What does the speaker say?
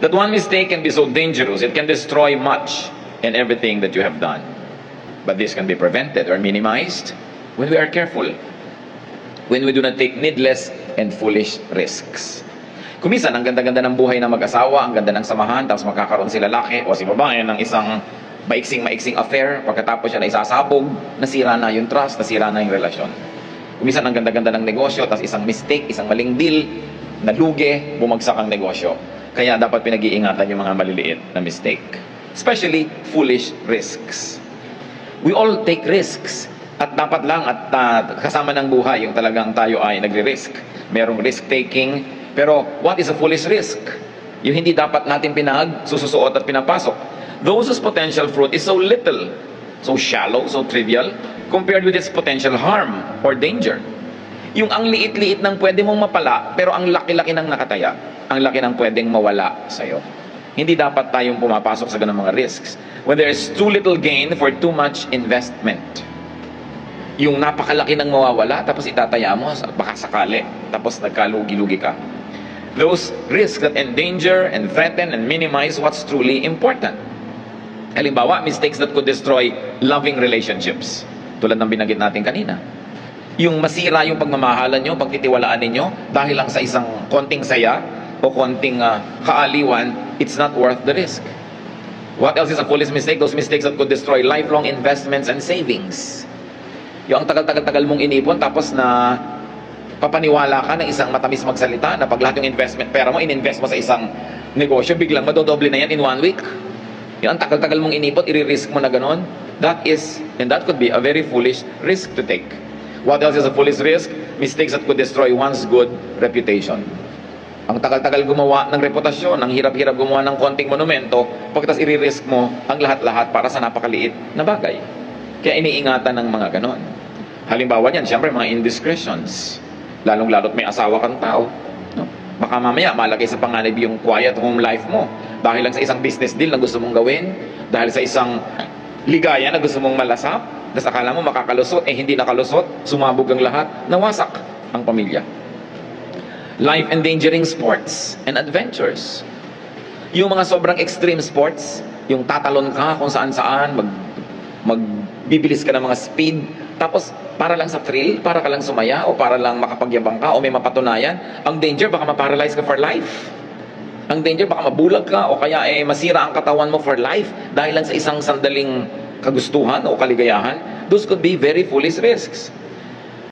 That one mistake can be so dangerous, it can destroy much and everything that you have done. But this can be prevented or minimized when we are careful, when we do not take needless and foolish risks. Kumisan, ang ganda-ganda ng buhay ng mag-asawa, ang ganda ng samahan, tapos magkakaroon si lalaki o si babae ng isang maiksing affair, pagkatapos siya na isasabog, nasira na yung trust, nasira na yung relasyon. Kumisan, ang ganda-ganda ng negosyo, tapos isang mistake, isang maling deal, nalugi, bumagsak ang negosyo. Kaya dapat pinag-iingatan yung mga maliliit na mistake. Especially foolish risks. We all take risks. At dapat lang at kasama ng buhay yung talagang tayo ay nagre-risk. Merong risk-taking. Pero what is a foolish risk? Yung hindi dapat natin sususuot at pinapasok. Those whose potential fruit is so little, so shallow, so trivial, compared with its potential harm or danger. Yung ang liit-liit ng pwede mong mapala, pero ang laki-laki ng nakataya, ang laki ng pwedeng mawala sa'yo. Hindi dapat tayong pumapasok sa ganung mga risks. When there is too little gain for too much investment. Yung napakalaki ng mawawala, tapos itataya mo, baka sakali, tapos nagkalugi-lugi ka. Those risks that endanger and threaten and minimize what's truly important. Halimbawa, mistakes that could destroy loving relationships. Tulad ng binanggit natin kanina. Yung masira yung pagmamahalan nyo, pagtitiwalaan ninyo, dahil lang sa isang konting saya o konting kaaliwan, it's not worth the risk. What else is a foolish mistake? Those mistakes that could destroy lifelong investments and savings. Yung ang tagal-tagal mong inipon, tapos na papaniwala ka ng isang matamis magsalita na pag lahat yung investment, pera mo, in-invest mo sa isang negosyo, biglang madodoble na yan in 1 week. Yung ang tagal-tagal mong inipon, i-risk mo na ganon. That could be a very foolish risk to take. What else is a foolish risk? Mistakes that could destroy one's good reputation. Ang tagal-tagal gumawa ng reputasyon, ang hirap-hirap gumawa ng konting monumento, pagkatapos i-risk mo ang lahat-lahat para sa napakaliit na bagay. Kaya iniingatan ng mga ganon. Halimbawa niyan, siyempre mga indiscretions. Lalong-lalot may asawa kang tao. No? Baka mamaya malagay sa panganib yung quiet home life mo. Dahil lang sa isang business deal na gusto mong gawin, dahil sa isang ligaya na gusto mong malasap, tapos akala mo makakalusot, hindi nakalusot, sumabog ang lahat, nawasak ang pamilya. Life endangering sports and adventures. Yung mga sobrang extreme sports, yung tatalon ka kung saan-saan, magbibilis ka ng mga speed, tapos para lang sa thrill, para ka lang sumaya, o para lang makapagyabang ka, o may mapatunayan, ang danger baka ma-paralyze ka for life. Ang danger baka mabulag ka, o kaya masira ang katawan mo for life, dahil lang sa isang sandaling kagustuhan o kaligayahan. Those could be very foolish risks.